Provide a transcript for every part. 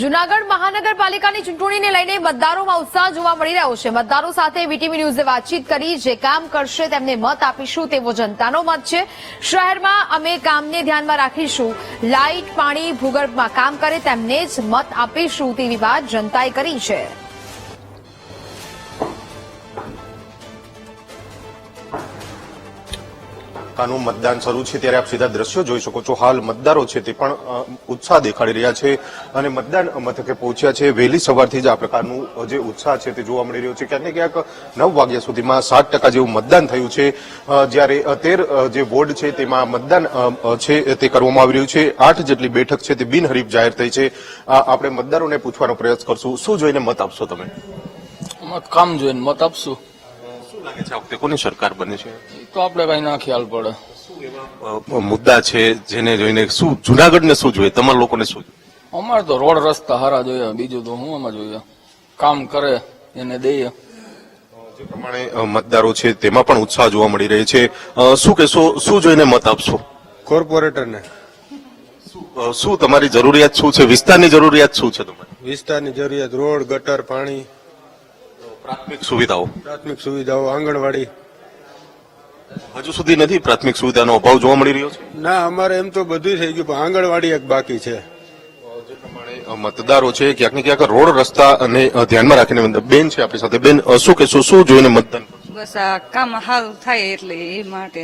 જૂનાગઢ મહાનગરપાલિકાની ચૂંટણીને લઈને મતદારોમાં ઉત્સાહ જોવા મળી રહ્યો છે। મતદારો સાથે વીટીવી ન્યૂઝે વાતચીત કરી જે કામ કરશે તેમને મત આપીશું તેવો જનતાનો મત છે। શહેરમાં અમે કામને ધ્યાનમાં રાખીશું, લાઇટ, પાણી, ભૂગર્ભમાં કામ કરે તેમને જ મત આપીશું તેવી વાત જનતાએ કરી છે। કાનું મતદાન શરૂ છે ત્યારે આપ સીધા દ્રશ્યો જોઈ શકો છો। હાલ મતદારો છે તે પણ ઉત્સાહ દેખાડી રહ્યા છે અને મતદાન મથકે પહોંચ્યા છે। વહેલી સવારથી જ આ પ્રકારનું જે ઉત્સાહ છે તે જોવા મળી રહ્યો છે। ક્યાંક ને ક્યાંક 9 વાગ્યા સુધીમાં 60% જેવું મતદાન થયું છે, જ્યારે 13 જે વોર્ડ છે તેમાં મતદાન છે તે કરવામાં આવી રહ્યું છે। 8 જેટલી બેઠક છે તે બિનહરીફ જાહેર થઈ છે। આપણે મતદારોને પૂછવાનો પ્રયાસ કરશું, શું જોઈને મત આપશો તમે? મત કામ જોઈને મત આપશું। શું લાગે છે આ વખતે કોની સરકાર બને છે? તો આપણે કઈ ના ખ્યાલ પડે। મુદ્દા છે જેને જોઈને શું જુનાગઢને શું જોઈએ, તમારા લોકોને શું જોઈએ? અમારે તો રોડ રસ્તા હારા જોઈએ, બીજું તો હું આમાં જોઈએ, કામ કરે એને દઈએ। જે પ્રમાણે મતદારો છે તેમાં પણ ઉત્સાહ જોવા મળી રહ્યો છે। શું કહેશો, શું જોઈને મત આપશો? કોર્પોરેટરને। શું તમારી જરૂરિયાત શું છે, વિસ્તારની જરૂરિયાત શું છે તમારી? વિસ્તારની જરૂરિયાત રોડ, ગટર, પાણી, પ્રાથમિક સુવિધાઓ। પ્રાથમિક સુવિધાઓ, આંગણવાડી। હજુ સુધી નથી પ્રાથમિક સુવિધાનો અભાવ જોવા મળી રહ્યો છે? ના, અમારે એમ તો બધું થઈ ગયું, પણ આંગણવાડી એક બાકી છે। જે પ્રમાણે મતદારો છે ક્યાંક ને ક્યાંક રોડ રસ્તા અને ધ્યાનમાં રાખીને બેન છે આપણી સાથે। બેન, શું કહેશો, શું જોઈને મતદાન કરશો? બસ આ કામ સારું થાય એટલે એ માટે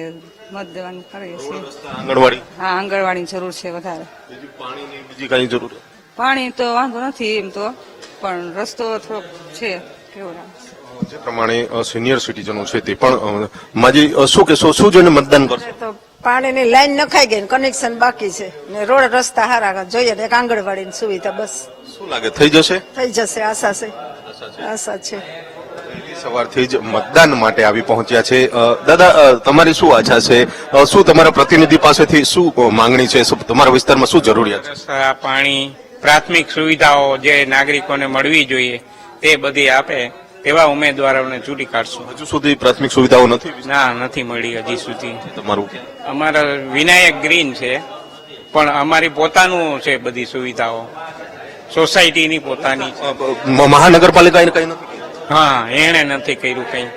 મત દેવાનું કરીએ છીએ। આંગણવાડી? હા, આંગણવાડીની જરૂર છે વધારે। બીજી પાણીની બીજી કઈ જરૂર? પાણી તો વાંધો નથી એમ તો, પણ રસ્તો થોડોક છે કેવડા। જે પ્રમાણે સિનિયર સિટીઝનો છે તે પણ માજી, શું કહેશો, શું જોઈને મતદાન કરશો? તો પાણીની લાઈન નખાઈ ગઈ, કનેક્શન બાકી છે ને રોડ રસ્તા હારા જોઈએ ને એક આંગણવાડીની સુવિધા, બસ શું લાગે થઈ જશે? થઈ જશે, આશા છે, આશા છે। સવારથી જ મતદાન માટે આવી પહોંચ્યા છે। દાદા, તમારી શું આશા છે, શું તમારા પ્રતિનિધિ પાસેથી શું માંગણી છે, તમારા વિસ્તારમાં શું જરૂરિયાત છે? રસ્તા, પાણી, પ્રાથમિક સુવિધાઓ જે નાગરિકોને મળવી જોઈએ તે બધી આપે તેવા ઉમેદવારોને ચૂંટી કાઢશું। હજુ સુધી પ્રાથમિક સુવિધાઓ નથી? ના, નથી મળી હજી સુધી। તમારું? અમારા વિનાયક ગ્રીન છે, પણ અમારી પોતાનું છે બધી સુવિધાઓ, સોસાયટીની પોતાની છે। મહાનગરપાલિકાએ કઈ નથી? હા, એણે નથી કર્યું કઈ।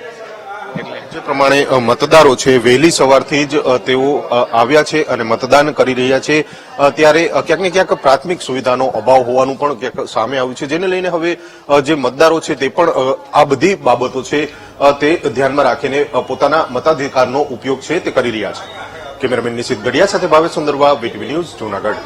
એટલે જે પ્રમાણે મતદારો છે વહેલી સવારથી જ તેઓ આવ્યા છે અને મતદાન કરી રહ્યા છે, ત્યારે ક્યાંક ને ક્યાંક પ્રાથમિક સુવિધાનો અભાવ હોવાનું પણ ક્યાંક સામે આવ્યું છે, જેને લઈને હવે જે મતદારો છે તે પણ આ બધી બાબતો છે તે ધ્યાનમાં રાખીને પોતાના મતાધિકારનો ઉપયોગ છે તે કરી રહ્યા છે। કેમેરામેન નિશિત ગડિયા સાથે ભાવેશ સુંદરવા, વીટીવી ન્યૂઝ, જૂનાગઢ।